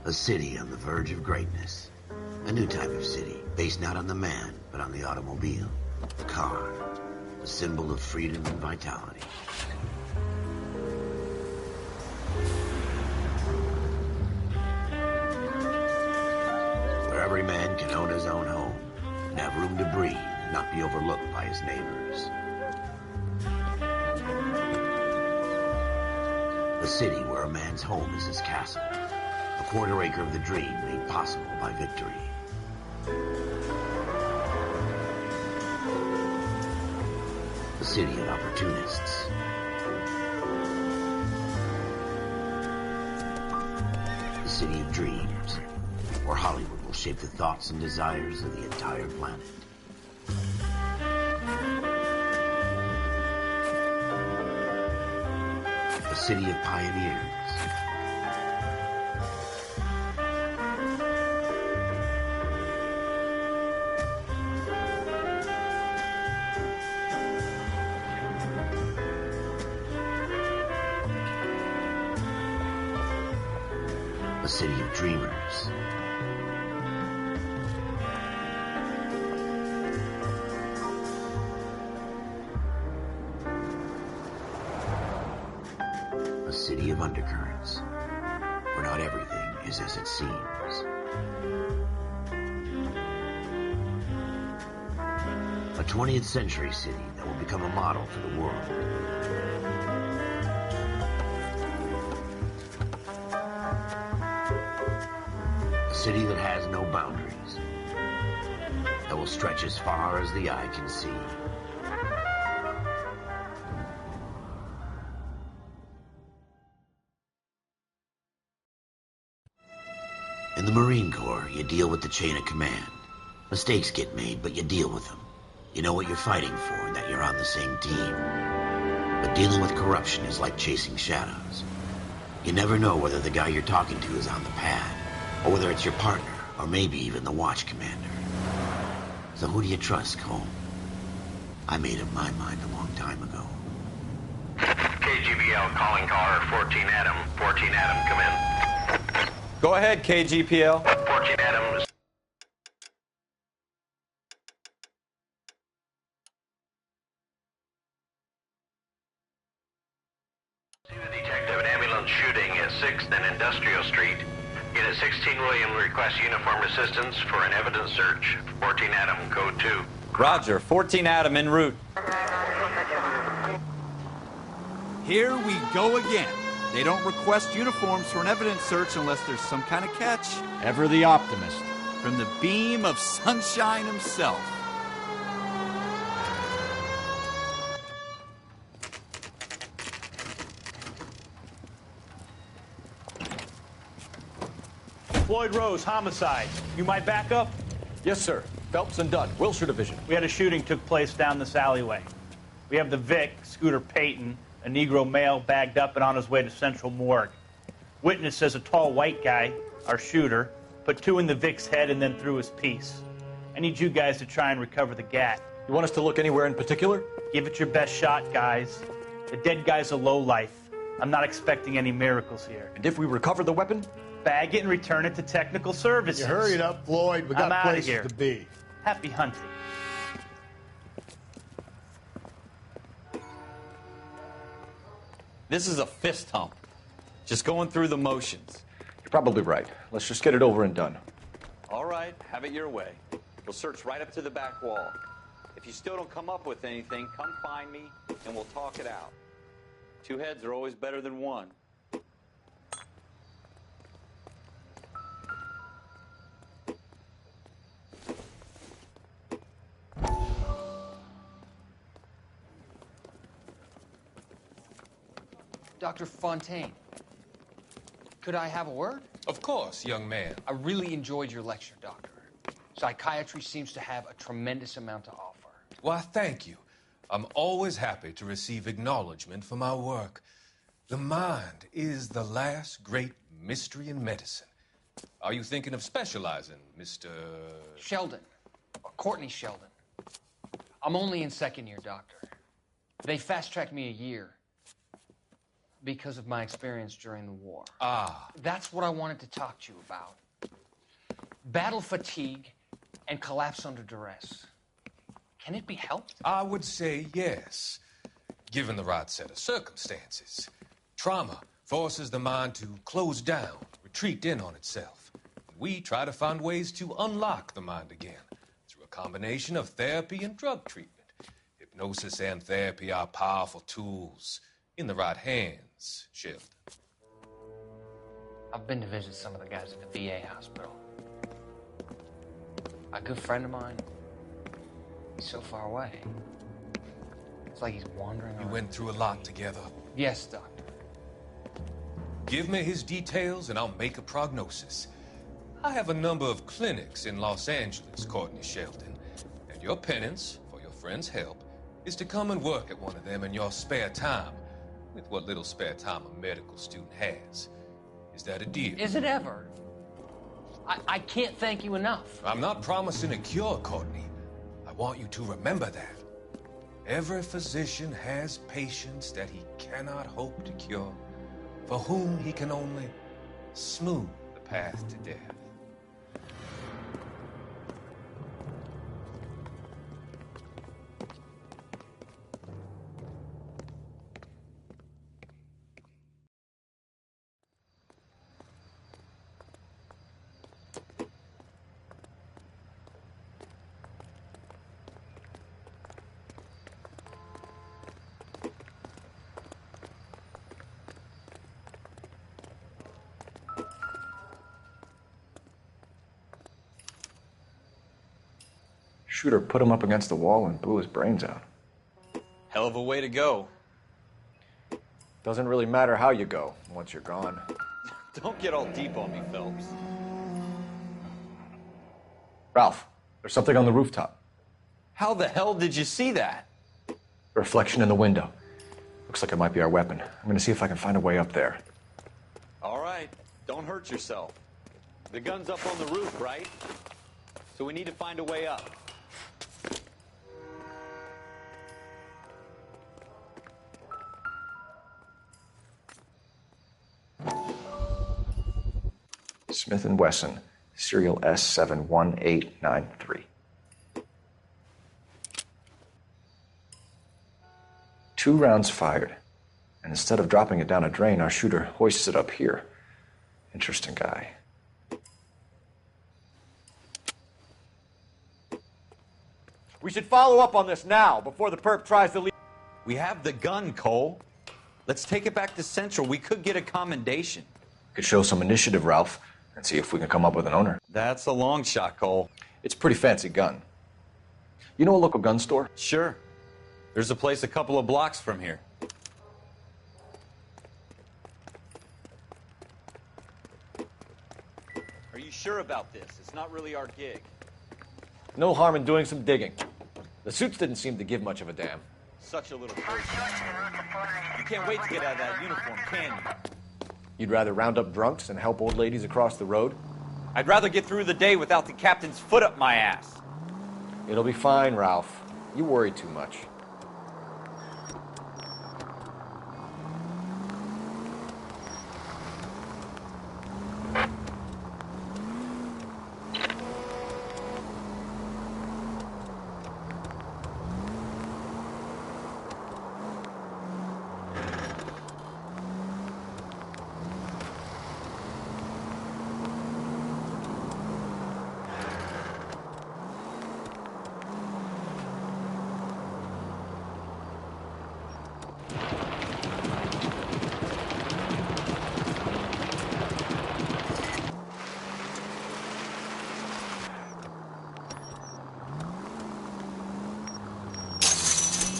A city on the verge of greatness. A new type of city, based not on the man, but on the automobile. The car. The symbol of freedom and vitality. Where every man can own his own home, and have room to breathe, and not be overlooked by his neighbors. A city where a man's home is his castle. A quarter acre of the dream made possible by victory. A city of opportunists. A city of dreams, where Hollywood will shape the thoughts and desires of the entire planet. A city of pioneers. A city of dreamers. A city of undercurrents, where not everything is as it seems. A 20th century city that will become a model for the world. A city that has no boundaries, that will stretch as far as the eye can see. In the Marine Corps, you deal with the chain of command. Mistakes get made, but you deal with them. You know what you're fighting for and that you're on the same team. But dealing with corruption is like chasing shadows. You never know whether the guy you're talking to is on the pad, or whether it's your partner, or maybe even the watch commander. So who do you trust, Cole? I made up my mind a long time ago. KGBL calling caller 14 Adam. 14 Adam, come in. Go ahead, KGPL. 14 Adam. See the detective, an ambulance shooting at 6th and Industrial Street. Unit 16 William requests uniformed assistance for an evidence search. 14 Adam, code 2. Roger, 14 Adam en route. Here we go again. They don't request uniforms for an evidence search unless there's some kind of catch. Ever the optimist. From the beam of sunshine himself. Floyd Rose, Homicide. You might back up? Yes, sir. Phelps and Dunn, Wilshire Division. We had a shooting took place down this alleyway. We have the Vic, Scooter Payton, a Negro male bagged up and on his way to Central Morgue. Witness says a tall white guy, our shooter, put 2 in the Vic's head and then threw his piece. I need you guys to try and recover the gat. You want us to look anywhere in particular? Give it your best shot, guys. The dead guy's a lowlife. I'm not expecting any miracles here. And if we recover the weapon? Bag it and return it to technical services. You hurry it up, Floyd. We got places to be. Happy hunting. This is a fist hump. Just going through the motions. You're probably right. Let's just get it over and done. All right, have it your way. We'll search right up to the back wall. If you still don't come up with anything, come find me and we'll talk it out. 2 heads are always better than 1. Dr. Fontaine, could I have a word? Of course, young man. I really enjoyed your lecture, Doctor. Psychiatry seems to have a tremendous amount to offer. Why, thank you. I'm always happy to receive acknowledgement for my work. The mind is the last great mystery in medicine. Are you thinking of specializing, Mr. Sheldon, or Courtney Sheldon. I'm only in 2nd year, Doctor. They fast-tracked me a year. because of my experience during the war. Ah. That's what I wanted to talk to you about. Battle fatigue and collapse under duress. Can it be helped? I would say yes, given the right set of circumstances. Trauma forces the mind to close down, retreat in on itself. We try to find ways to unlock the mind again through a combination of therapy and drug treatment. Hypnosis and therapy are powerful tools in the right hands, Sheldon. I've been to visit some of the guys at the VA hospital. A good friend of mine, he's so far away. It's like he's wandering around. We went through a lot together. Yes, Doctor. Give me his details and I'll make a prognosis. I have a number of clinics in Los Angeles, Courtney Sheldon, and your penance, for your friend's help, is to come and work at one of them in your spare time, with what little spare time a medical student has. Is that a deal? Is it ever? I can't thank you enough. I'm not promising a cure, Courtney. I want you to remember that. Every physician has patients that he cannot hope to cure, for whom he can only smooth the path to death. Shooter put him up against the wall and blew his brains out. Hell of a way to go. Doesn't really matter how you go once you're gone. Don't get all deep on me, Phelps. Ralph, there's something on the rooftop. How the hell did you see that? A reflection in the window. Looks like it might be our weapon. I'm gonna see if I can find a way up there. All right, don't hurt yourself. The gun's up on the roof, right? So we need to find a way up. Smith & Wesson, serial S71893. 2 rounds fired, and instead of dropping it down a drain, our shooter hoists it up here. Interesting guy. We should follow up on this now, before the perp tries to leave. We have the gun, Cole. Let's take it back to Central. We could get a commendation. Could show some initiative, Ralph, and see if we can come up with an owner. That's a long shot, Cole. It's a pretty fancy gun. You know a local gun store? Sure. There's a place a couple of blocks from here. Are you sure about this? It's not really our gig. No harm in doing some digging. The suits didn't seem to give much of a damn. Such a little person. You can't wait to get out of that uniform, can you? You'd rather round up drunks and help old ladies across the road? I'd rather get through the day without the captain's foot up my ass. It'll be fine, Ralph. You worry too much.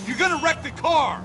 You're gonna wreck the car!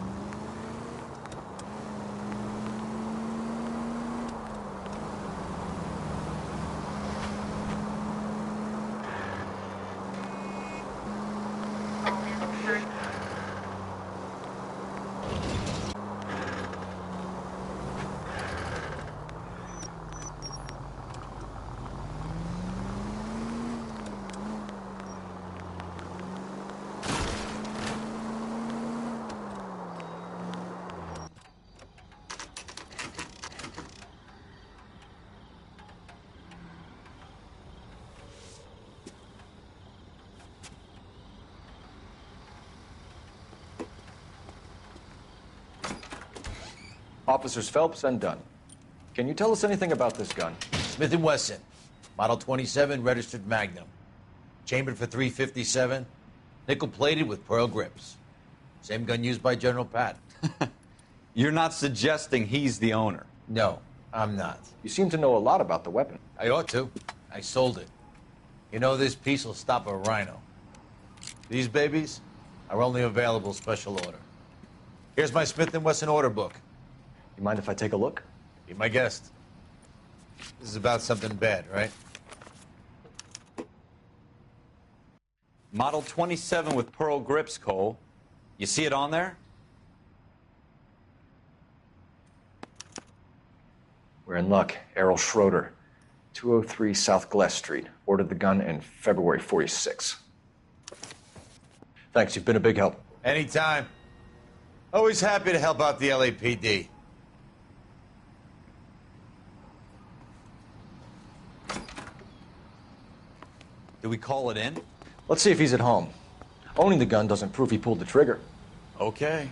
Officers Phelps and Dunn. Can you tell us anything about this gun? Smith & Wesson, Model 27, registered Magnum. Chambered for .357, nickel-plated with pearl grips. Same gun used by General Patton. You're not suggesting he's the owner? No, I'm not. You seem to know a lot about the weapon. I ought to. I sold it. You know, this piece will stop a rhino. These babies are only available special order. Here's my Smith & Wesson order book. You mind if I take a look? Be my guest. This is about something bad, right? Model 27 with pearl grips, Cole. You see it on there? We're in luck. Errol Schroeder, 203 South Glass Street. Ordered the gun in February '46. Thanks, you've been a big help. Anytime. Always happy to help out the LAPD. Do we call it in? Let's see if he's at home. Owning the gun doesn't prove he pulled the trigger. Okay.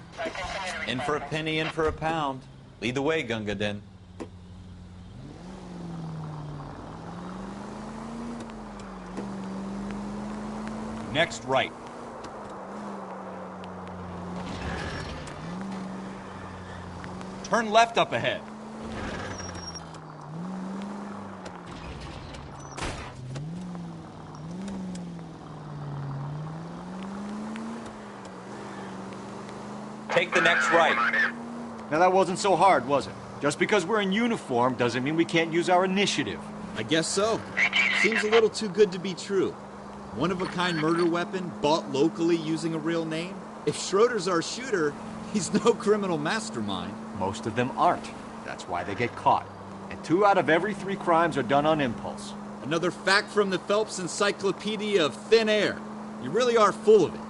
In for a penny, in for a pound. Lead the way, Gunga Din. Next right. Turn left up ahead. Take the next right. Now that wasn't so hard, was it? Just because we're in uniform doesn't mean we can't use our initiative. I guess so. Seems a little too good to be true. One-of-a-kind murder weapon bought locally using a real name? If Schroeder's our shooter, he's no criminal mastermind. Most of them aren't. That's why they get caught. And 2 out of every 3 crimes are done on impulse. Another fact from the Phelps Encyclopedia of Thin Air. You really are full of it.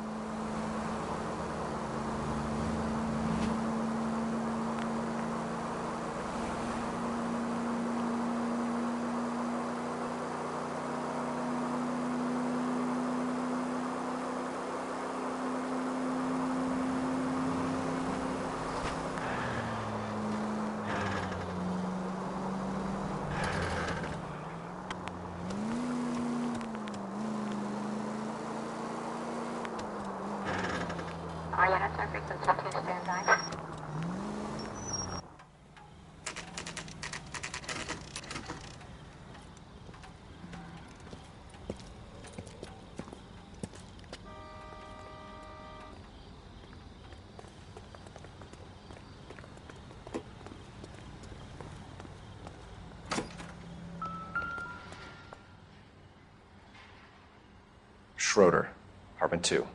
Schroeder, apartment 2.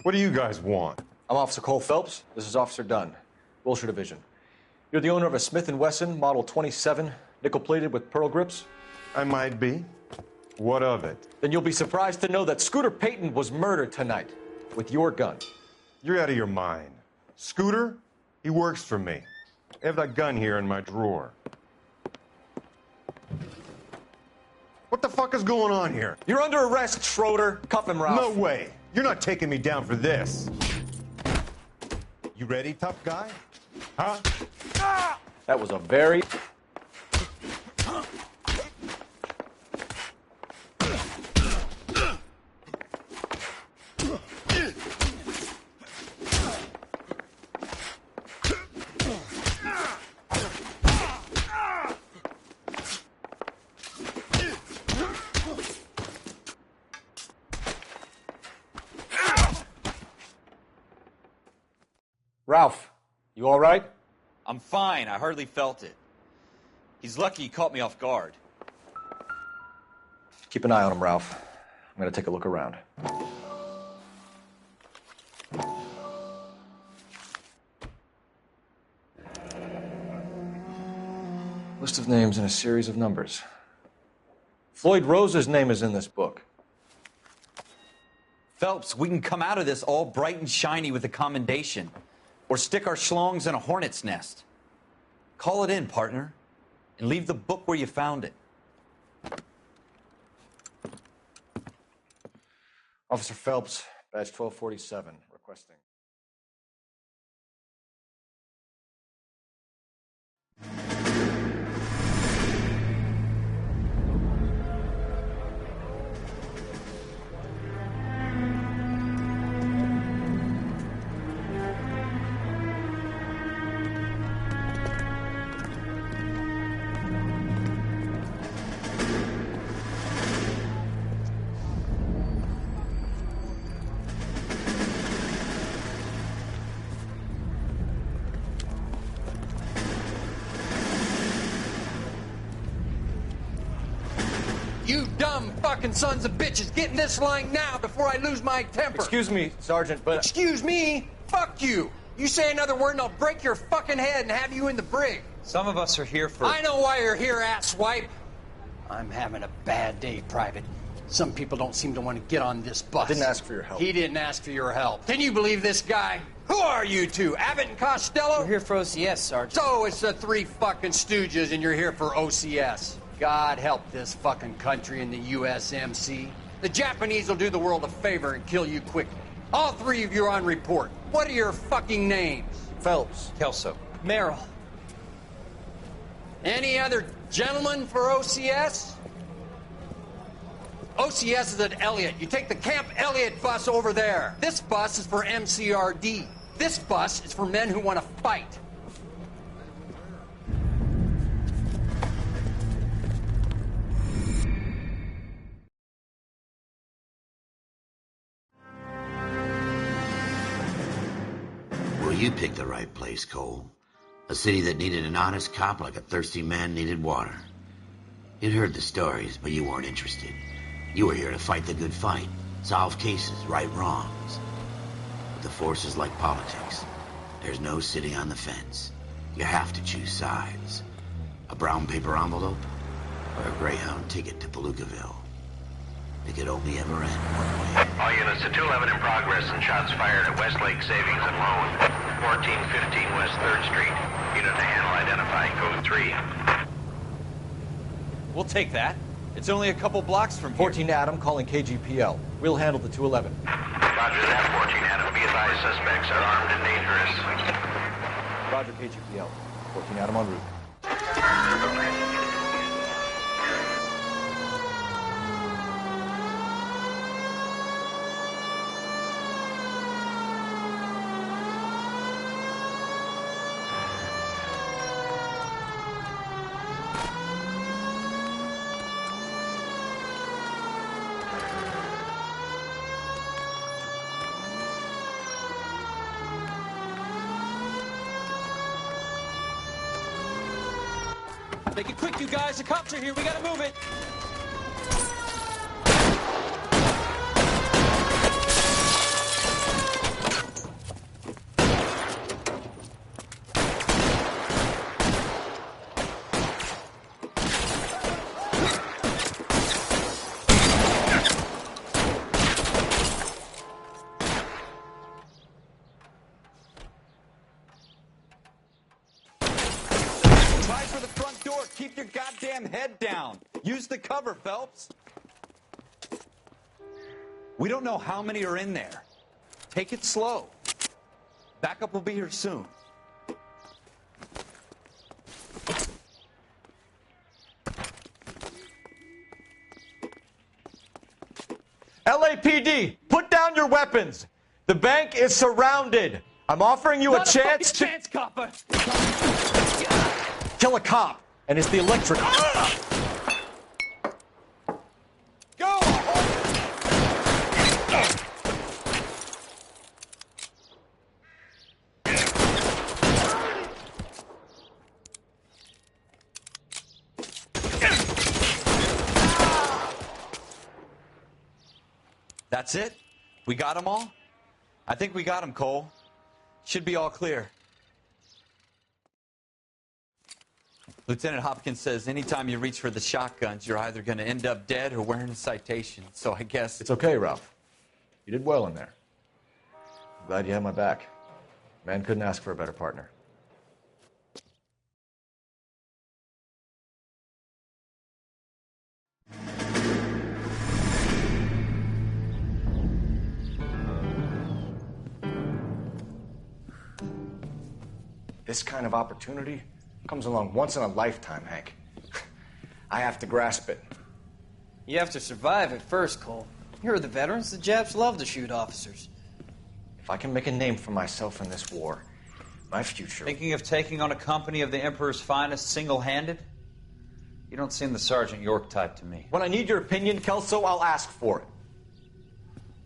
What do you guys want? I'm Officer Cole Phelps. This is Officer Dunn, Wilshire Division. You're the owner of a Smith & Wesson Model 27, nickel-plated with pearl grips? I might be. What of it? Then you'll be surprised to know that Scooter Payton was murdered tonight with your gun. You're out of your mind. Scooter? He works for me. I have that gun here in my drawer. What the fuck is going on here? You're under arrest, Schroeder. Cuff him, Ralph. No way. You're not taking me down for this. You ready, tough guy? Huh? That was a very... Ralph, you all right? I'm fine. I hardly felt it. He's lucky he caught me off guard. Keep an eye on him, Ralph. I'm going to take a look around. List of names and a series of numbers. Floyd Rose's name is in this book. Phelps, we can come out of this all bright and shiny with a commendation. Or stick our schlongs in a hornet's nest. Call it in, partner. And leave the book where you found it. Officer Phelps, badge 1247, requesting. You dumb fucking sons of bitches, get in this line now before I lose my temper. Excuse me, Sergeant, but... Excuse me? Fuck you. You say another word and I'll break your fucking head and have you in the brig. Some of us are here for... I know why you're here, asswipe. I'm having a bad day, Private. Some people don't seem to want to get on this bus. I didn't ask for your help. He didn't ask for your help. Can you believe this guy? Who are you two? Abbott and Costello? We're here for OCS, Sergeant. So it's the three fucking stooges and you're here for OCS. God help this fucking country and the USMC. The Japanese will do the world a favor and kill you quickly. All three of you are on report. What are your fucking names? Phelps. Kelso. Merrill. Any other gentlemen for OCS? OCS is at Elliott. You take the Camp Elliott bus over there. This bus is for MCRD. This bus is for men who want to fight. Well, you picked the right place, Cole. A city that needed an honest cop like a thirsty man needed water. You'd heard the stories, but you weren't interested. You were here to fight the good fight, solve cases, right wrongs. But the force is like politics. There's no sitting on the fence. You have to choose sides. A brown paper envelope or a Greyhound ticket to Palookaville. It could only ever end one way. All units to 211 in progress and shots fired at Westlake Savings and Loan, 1415 West 3rd Street. Unit to handle identifying code 3. We'll take that. It's only a couple blocks from here. 14 Adam calling KGPL. We'll handle the 211. Roger that, 14 Adam. Be advised, suspects are armed and dangerous. Roger, KGPL. 14 Adam en route. Make it quick, you guys. The cops are here. We gotta move it. Keep your goddamn head down. Use the cover, Phelps. We don't know how many are in there. Take it slow. Backup will be here soon. LAPD, put down your weapons. The bank is surrounded. I'm offering you a chance to... chance, copper. Kill a cop. And it's the electric. Go! That's it? We got them all? I think we got them, Cole. Should be all clear. Lieutenant Hopkins says anytime you reach for the shotguns, you're either going to end up dead or wearing a citation. So I guess... It's okay, Ralph. You did well in there. I'm glad you had my back. Man couldn't ask for a better partner. This kind of opportunity comes along once in a lifetime, Hank. I have to grasp it. You have to survive it first, Cole. You're the veterans. The Japs love to shoot officers. If I can make a name for myself in this war, my future... Thinking of taking on a company of the Emperor's finest single-handed? You don't seem the Sergeant York type to me. When I need your opinion, Kelso, I'll ask for it.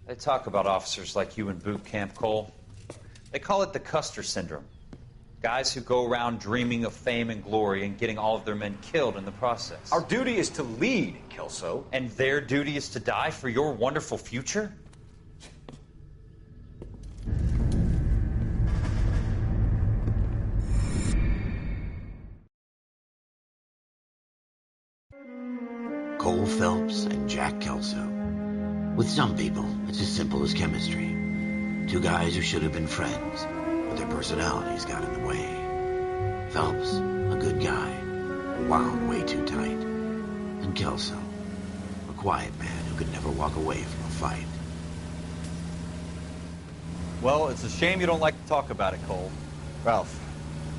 They talk about officers like you in boot camp, Cole. They call it the Custer syndrome. Guys who go around dreaming of fame and glory and getting all of their men killed in the process. Our duty is to lead, Kelso. And their duty is to die for your wonderful future? Cole Phelps and Jack Kelso. With some people, it's as simple as chemistry. Two guys who should have been friends, but their personalities got in the way. Phelps, a good guy, wound way too tight. And Kelso, a quiet man who could never walk away from a fight. Well, it's a shame you don't like to talk about it, Cole. Ralph,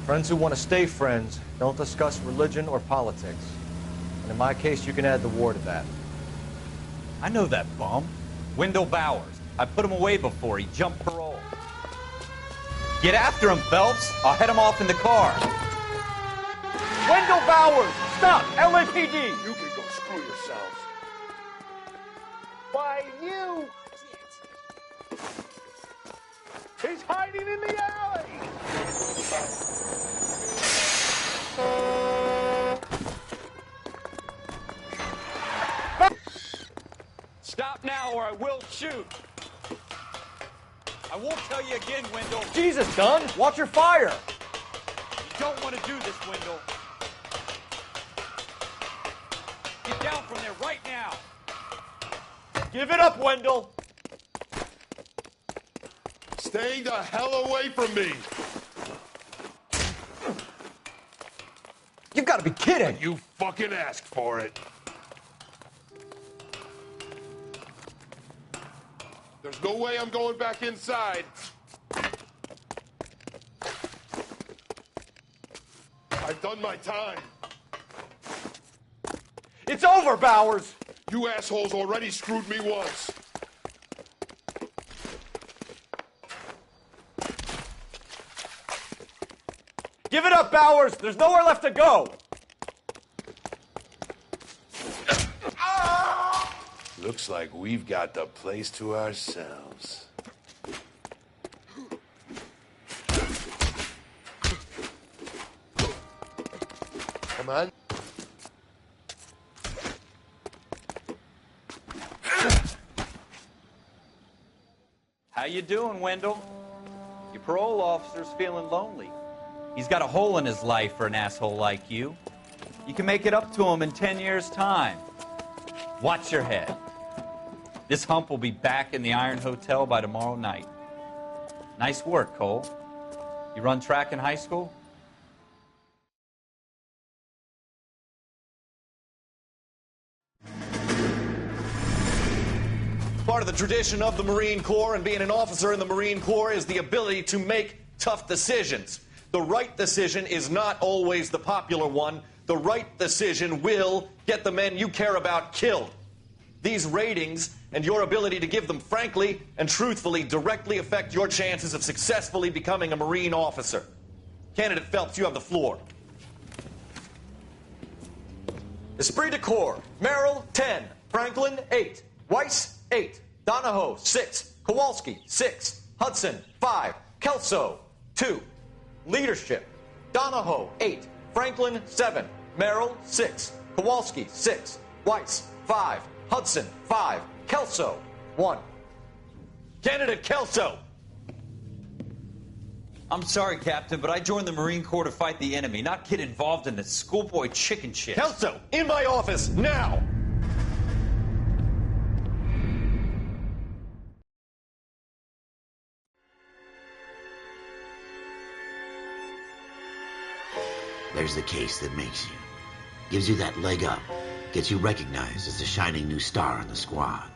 friends who want to stay friends don't discuss religion or politics. And in my case, you can add the war to that. I know that bum. Wendell Bowers. I put him away before. He jumped parole. Get after him, Phelps. I'll head him off in the car. Wendell Bowers! Stop! LAPD! You can go screw yourselves. Why, you... He's hiding in the alley! Stop now or I will shoot. I won't tell you again, Wendell. Jesus, Dunn! Watch your fire! You don't want to do this, Wendell. Get down from there right now. Give it up, Wendell! Stay the hell away from me! You've got to be kidding! You fucking asked for it. There's no way I'm going back inside. I've done my time. It's over, Bowers! You assholes already screwed me once. Give it up, Bowers! There's nowhere left to go! Looks like we've got the place to ourselves. Come on. How you doing, Wendell? Your parole officer's feeling lonely. He's got a hole in his life for an asshole like you. You can make it up to him in 10 years' time. Watch your head. This hump will be back in the Iron Hotel by tomorrow night. Nice work, Cole. You run track in high school? Part of the tradition of the Marine Corps and being an officer in the Marine Corps is the ability to make tough decisions. The right decision is not always the popular one. The right decision will get the men you care about killed. These ratings and your ability to give them frankly and truthfully directly affect your chances of successfully becoming a Marine officer. Candidate Phelps, you have the floor. Esprit de Corps, Merrill, 10. Franklin, 8. Weiss, 8. Donahoe, 6. Kowalski, 6. Hudson, 5. Kelso, 2. Leadership, Donahoe, 8. Franklin, 7. Merrill, 6. Kowalski, 6. Weiss, 5. Hudson, 5. Kelso, 1. Candidate Kelso. I'm sorry, Captain, but I joined the Marine Corps to fight the enemy, not get involved in this schoolboy chicken shit. Kelso, in my office, now! There's the case that makes you. Gives you that leg up. Gets you recognized as the shining new star in the squad.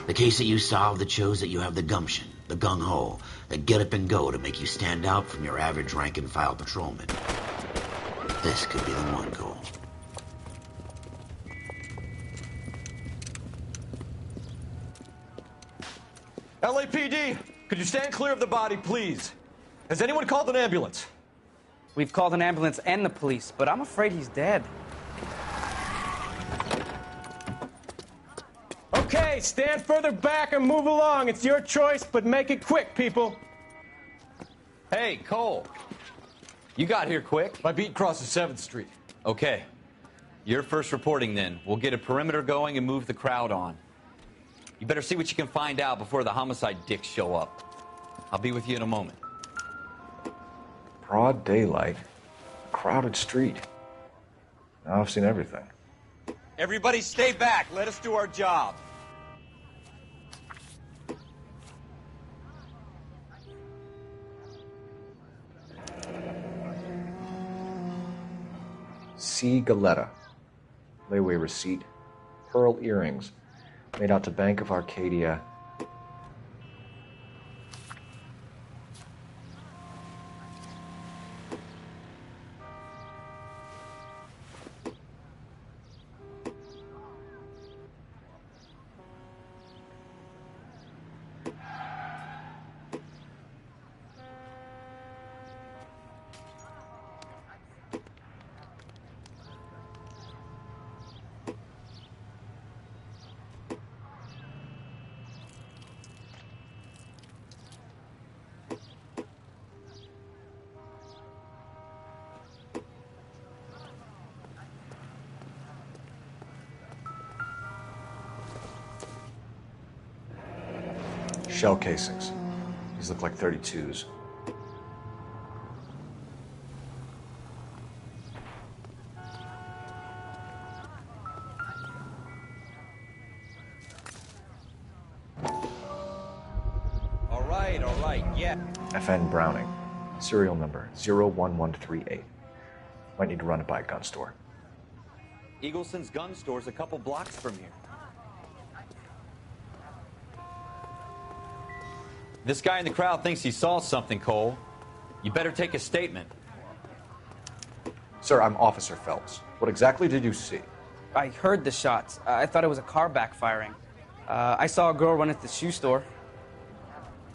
The case that you solved that shows that you have the gumption The gung-ho, the get-up-and-go to make you stand out from your average rank-and-file patrolman. This could be the one, Cole. LAPD, could you stand clear of the body, please? Has anyone called an ambulance? We've called an ambulance and the police, but I'm afraid he's dead. Okay, stand further back and move along. It's your choice, but make it quick, people. Hey, Cole. You got here quick. My beat crosses 7th Street. Okay. You're first reporting then. We'll get a perimeter going and move the crowd on. You better see what you can find out before the homicide dicks show up. I'll be with you in a moment. Broad daylight, crowded street. Now I've seen everything. Everybody stay back. Let us do our job. C. Galetta. Layaway receipt. Pearl earrings. Made out to Bank of Arcadia. Shell casings. These look like 32s. All right, yeah. FN Browning. Serial number 01138. Might need to run it by a gun store. Eagleson's gun store's a couple blocks from here. This guy in the crowd thinks he saw something, Cole. You better take a statement. Sir, I'm Officer Phelps. What exactly did you see? I heard the shots. I thought it was a car backfiring. I saw a girl run at the shoe store.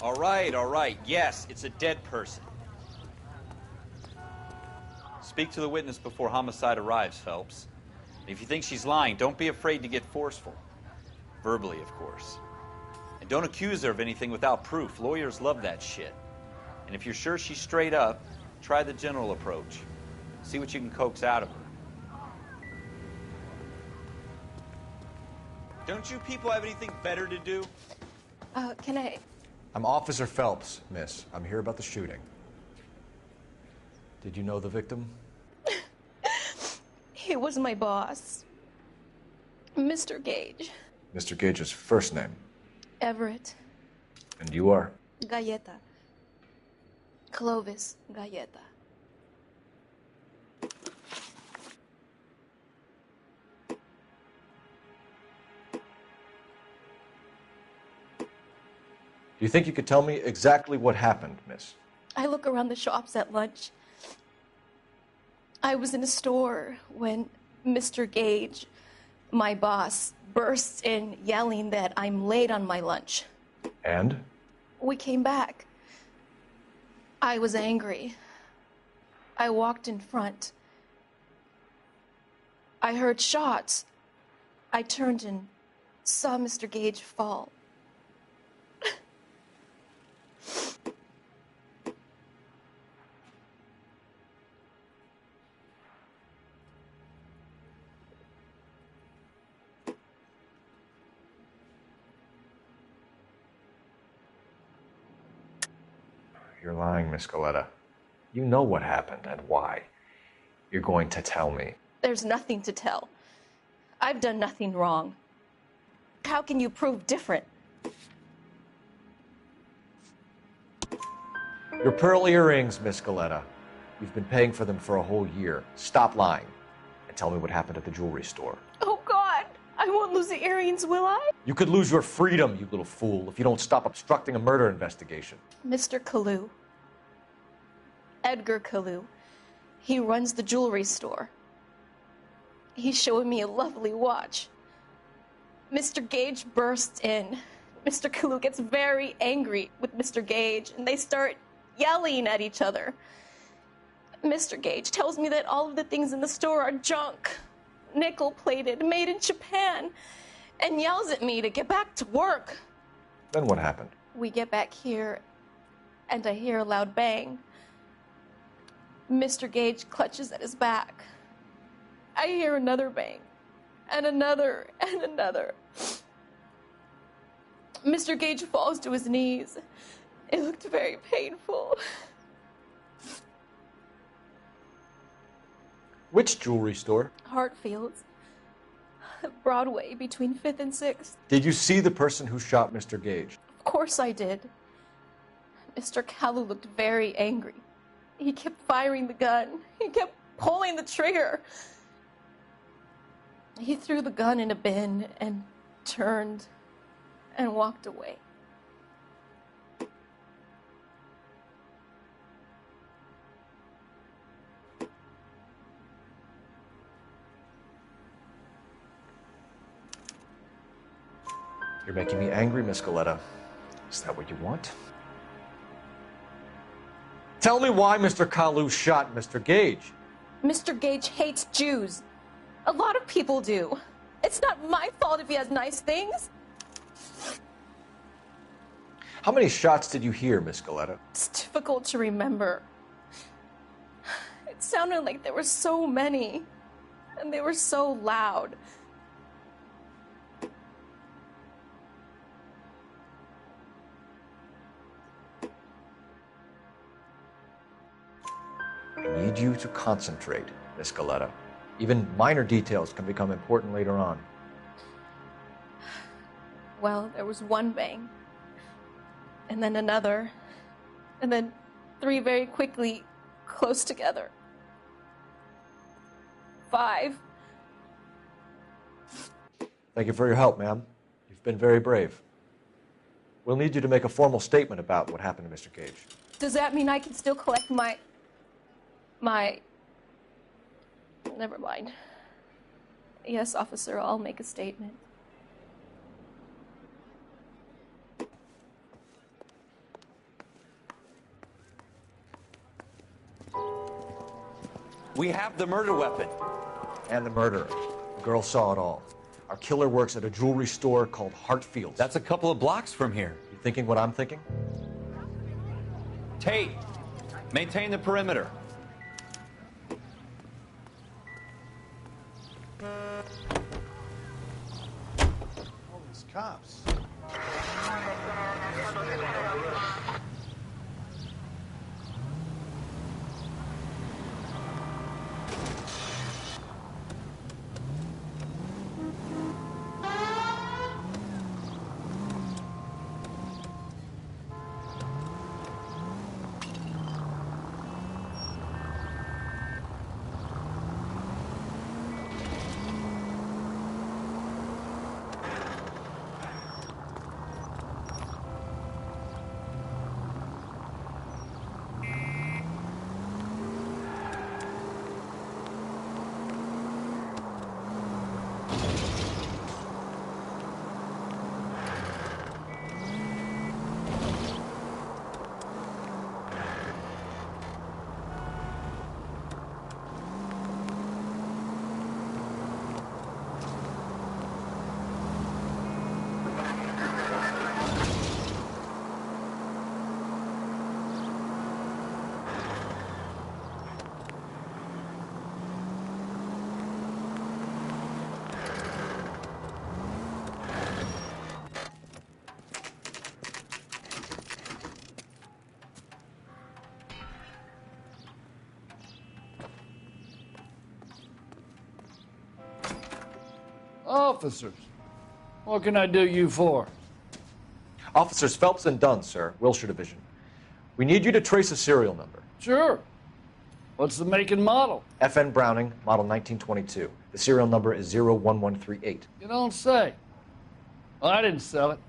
All right. Yes, it's a dead person. Speak to the witness before homicide arrives, Phelps. If you think she's lying, don't be afraid to get forceful. Verbally, of course. And don't accuse her of anything without proof. Lawyers love that shit. And if you're sure she's straight up, try the general approach. See what you can coax out of her. Don't you people have anything better to do? Can I... I'm Officer Phelps, miss. I'm here about the shooting. Did you know the victim? He was my boss. Mr. Gage. Mr. Gage's first name. Everett. And you are? Galleta. Clovis Galleta. Do you think you could tell me exactly what happened, miss? I look around the shops at lunch. I was in a store when Mr. Gage, my boss, bursts in yelling that I'm late on my lunch. And? We came back. I was angry. I walked in front. I heard shots. I turned and saw Mr. Gage fall. You're lying, Miss Galetta. You know what happened and why. You're going to tell me. There's nothing to tell. I've done nothing wrong. How can you prove different? Your pearl earrings, Miss Galetta. You've been paying for them for a whole year. Stop lying and tell me what happened at the jewelry store. Oh, God! I won't lose the earrings, will I? You could lose your freedom, you little fool, if you don't stop obstructing a murder investigation. Mr. Kalu. Edgar Kalu. He runs the jewelry store. He's showing me a lovely watch. Mr. Gage bursts in. Mr. Kalu gets very angry with Mr. Gage, and they start yelling at each other. Mr. Gage tells me that all of the things in the store are junk, nickel-plated, made in Japan, and yells at me to get back to work. Then what happened? We get back here, and I hear a loud bang. Mr. Gage clutches at his back. I hear another bang, and another, and another. Mr. Gage falls to his knees. It looked very painful. Which jewelry store? Hartfield's. Broadway, between 5th and 6th. Did you see the person who shot Mr. Gage? Of course I did. Mr. Kalu looked very angry. He kept firing the gun. He kept pulling the trigger. He threw the gun in a bin and turned and walked away. You're making me angry, Miss Galetta. Is that what you want? Tell me why Mr. Kalu shot Mr. Gage. Mr. Gage hates Jews. A lot of people do. It's not my fault if he has nice things. How many shots did you hear, Miss Galetta? It's difficult to remember. It sounded like there were so many, and they were so loud. I need you to concentrate, Miss Galetta. Even minor details can become important later on. Well, there was one bang, and then another, and then 3 very quickly, close together. 5. Thank you for your help, ma'am. You've been very brave. We'll need you to make a formal statement about what happened to Mr. Gage. Does that mean I can still collect my... Never mind. Yes, officer, I'll make a statement. We have the murder weapon. And the murderer. The girl saw it all. Our killer works at a jewelry store called Hartfield's. That's a couple of blocks from here. You thinking what I'm thinking? Tate, maintain the perimeter. All these cops. Officers, what can I do you for? Officers Phelps and Dunn, sir, Wilshire Division. We need you to trace a serial number. Sure. What's the make and model? FN Browning, model 1922. The serial number is 01138. You don't say. Well, I didn't sell it.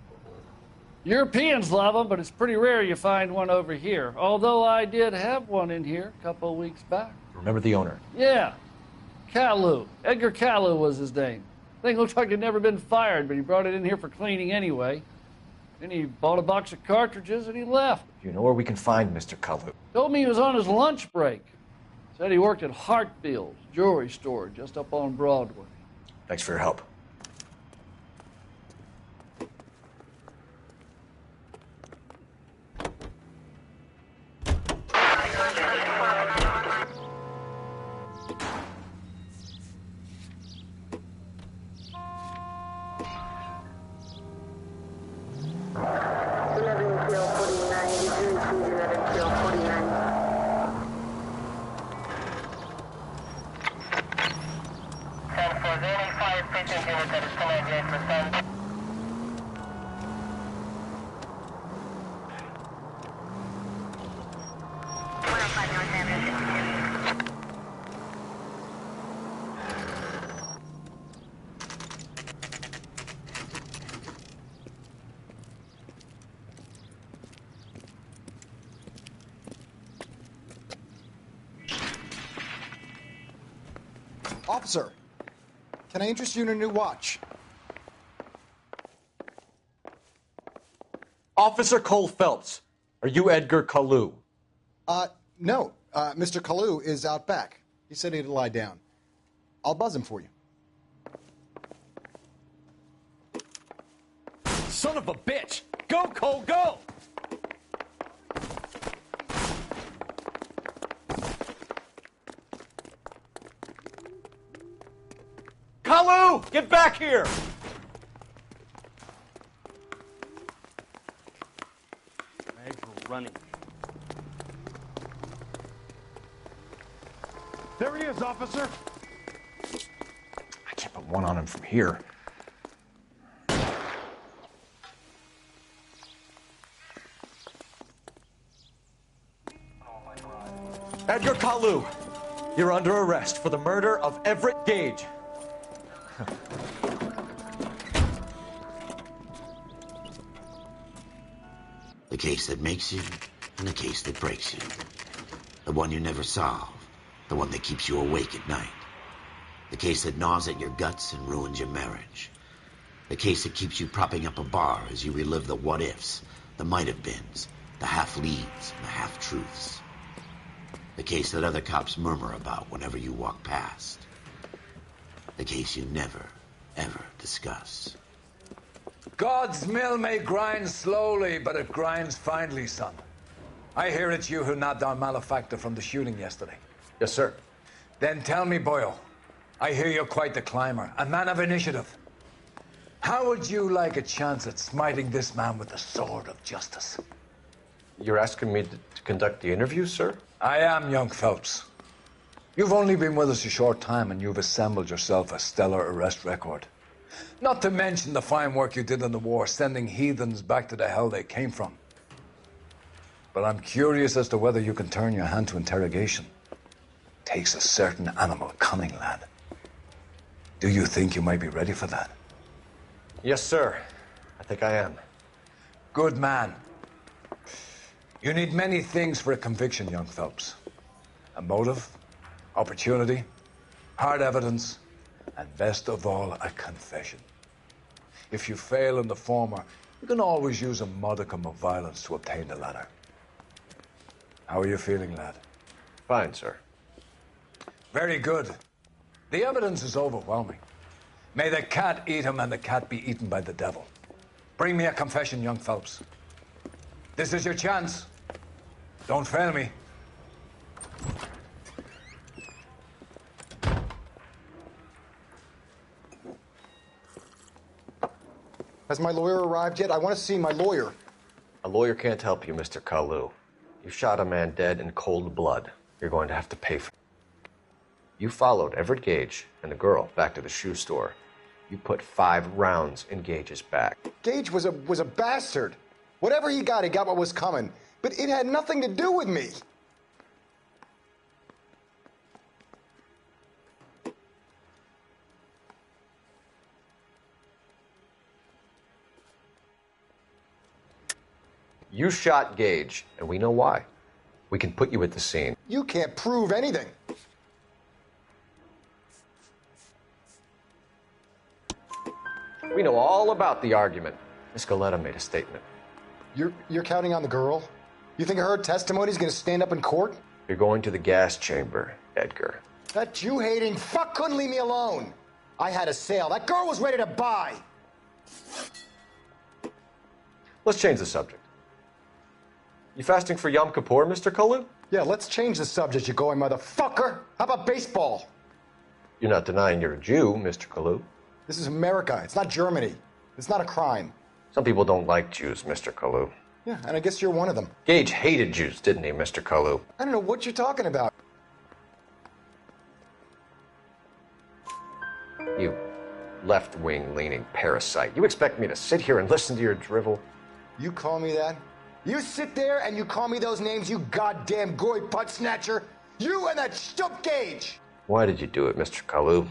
Europeans love them, but it's pretty rare you find one over here. Although I did have one in here a couple of weeks back. Remember the owner? Yeah. Kalu. Edgar Kalu was his name. Thing looked like he'd never been fired, but he brought it in here for cleaning anyway. Then he bought a box of cartridges and he left. You know where we can find Mr. Kalu? Told me he was on his lunch break. Said he worked at Hartfield's jewelry store just up on Broadway. Thanks for your help. Officer, can I interest you in a new watch? Officer Cole Phelps, are you Edgar Kalu? No. Mr. Kalu is out back. He said he'd lie down. I'll buzz him for you. Son of a bitch! Go, Cole, go! Kalu! Get back here! Mags were running. There he is, officer. I can't put one on him from here. Edgar Kalu, you're under arrest for the murder of Everett Gage. The case that makes you and the case that breaks you. The one you never solve. The one that keeps you awake at night. The case that gnaws at your guts and ruins your marriage. The case that keeps you propping up a bar as you relive the what-ifs, the might-have-beens, the half-leads, and the half-truths. The case that other cops murmur about whenever you walk past. The case you never, ever discuss. God's mill may grind slowly, but it grinds finely, son. I hear it's you who nabbed our malefactor from the shooting yesterday. Yes, sir. Then tell me, Boyle, I hear you're quite the climber, a man of initiative. How would you like a chance at smiting this man with the sword of justice? You're asking me to conduct the interview, sir? I am, young Phelps. You've only been with us a short time and you've assembled yourself a stellar arrest record. Not to mention the fine work you did in the war, sending heathens back to the hell they came from. But I'm curious as to whether you can turn your hand to interrogation. Takes a certain animal cunning, lad. Do you think you might be ready for that? Yes, sir. I think I am. Good man. You need many things for a conviction, young Phelps. A motive, opportunity, hard evidence, and best of all, a confession. If you fail in the former, you can always use a modicum of violence to obtain the latter. How are you feeling, lad? Fine, sir. Very good. The evidence is overwhelming. May the cat eat him and the cat be eaten by the devil. Bring me a confession, young Phelps. This is your chance. Don't fail me. Has my lawyer arrived yet? I want to see my lawyer. A lawyer can't help you, Mr. Kalu. You shot a man dead in cold blood. You're going to have to pay for it. You followed Everett Gage and the girl back to the shoe store. You put 5 rounds in Gage's back. Gage was a bastard. Whatever he got what was coming. But it had nothing to do with me. You shot Gage, and we know why. We can put you at the scene. You can't prove anything. We know all about the argument. Miss Goleta made a statement. You're counting on the girl? You think her testimony's gonna stand up in court? You're going to the gas chamber, Edgar. That Jew-hating fuck couldn't leave me alone. I had a sale. That girl was ready to buy. Let's change the subject. You fasting for Yom Kippur, Mr. Kalu? Yeah, let's change the subject, you going motherfucker. How about baseball? You're not denying you're a Jew, Mr. Kalu. This is America. It's not Germany. It's not a crime. Some people don't like Jews, Mr. Kalu. Yeah, and I guess you're one of them. Gage hated Jews, didn't he, Mr. Kalu? I don't know what you're talking about. You left-wing leaning parasite. You expect me to sit here and listen to your drivel? You call me that? You sit there and you call me those names, you goddamn goy putt snatcher? You and that stup Gage! Why did you do it, Mr. Kalu?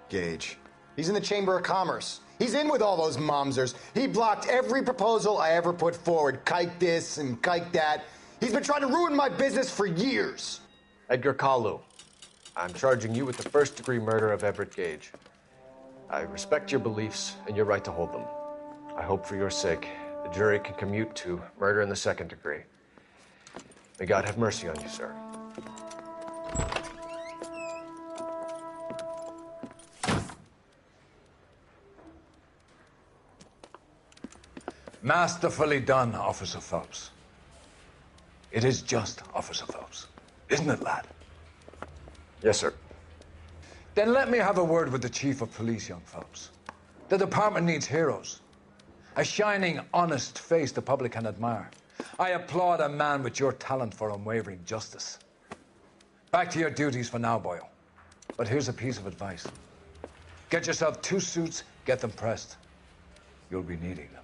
Gage. He's in the Chamber of Commerce. He's in with all those momsers. He blocked every proposal I ever put forward. Kike this and kike that. He's been trying to ruin my business for years. Edgar Kalu, I'm charging you with the first-degree murder of Everett Gage. I respect your beliefs and your right to hold them. I hope for your sake the jury can commute to murder in the second degree. May God have mercy on you, sir. Masterfully done, Officer Phelps. It is just, Officer Phelps. Isn't it, lad? Yes, sir. Then let me have a word with the Chief of Police, young Phelps. The department needs heroes. A shining, honest face the public can admire. I applaud a man with your talent for unwavering justice. Back to your duties for now, Boyle. But here's a piece of advice. Get yourself 2 suits, get them pressed. You'll be needing them.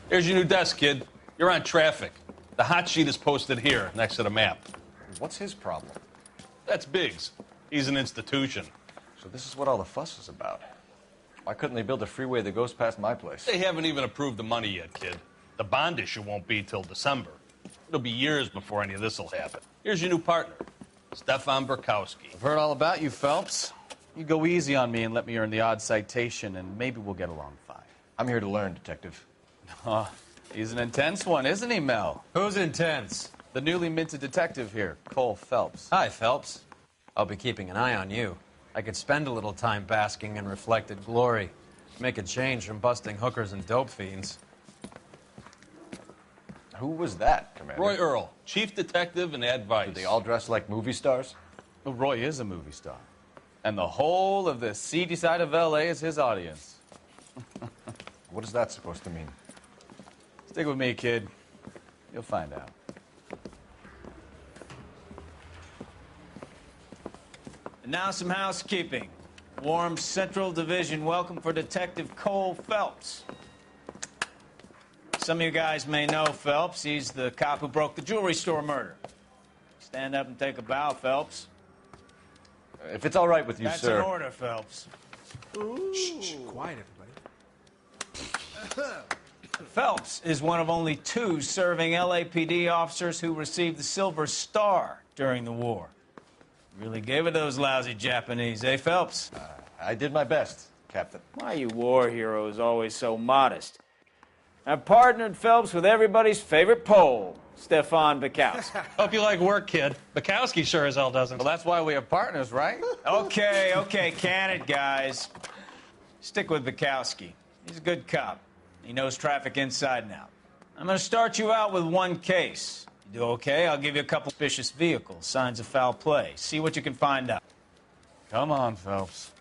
Here's your new desk, kid. You're on traffic. The hot sheet is posted here, next to the map. What's his problem? That's Biggs. He's an institution. So this is what all the fuss is about. Why couldn't they build a freeway that goes past my place? They haven't even approved the money yet, kid. The bond issue won't be till December. It'll be years before any of this will happen. Here's your new partner, Stefan Burkowski. I've heard all about you, Phelps. You go easy on me and let me earn the odd citation, and maybe we'll get along fine. I'm here to learn, Detective. He's an intense one, isn't he, Mel? Who's intense? The newly minted detective here, Cole Phelps. Hi, Phelps. I'll be keeping an eye on you. I could spend a little time basking in reflected glory. Make a change from busting hookers and dope fiends. Who was that, Commander? Roy Earl, chief detective and advice. Do they all dress like movie stars? Well, Roy is a movie star. And the whole of the seedy side of L.A. is his audience. What is that supposed to mean? Stick with me, kid. You'll find out. And now some housekeeping. Warm Central Division welcome for Detective Cole Phelps. Some of you guys may know Phelps. He's the cop who broke the jewelry store murder. Stand up and take a bow, Phelps. If it's all right with you, That's sir. That's an order, Phelps. Shh, quiet, everybody. Phelps is one of only 2 serving LAPD officers who received the Silver Star during the war. Really gave it those lousy Japanese, eh, Phelps? I did my best, Captain. Why are you war heroes always so modest? I've partnered Phelps with everybody's favorite Pole, Stefan Bukowski. Hope you like work, kid. Bukowski sure as hell doesn't. Well, that's why we have partners, right? Okay, can it, guys. Stick with Bukowski. He's a good cop. He knows traffic inside and out. I'm going to start you out with one case. You do okay, I'll give you a couple suspicious vehicles, signs of foul play. See what you can find out. Come on, Phelps.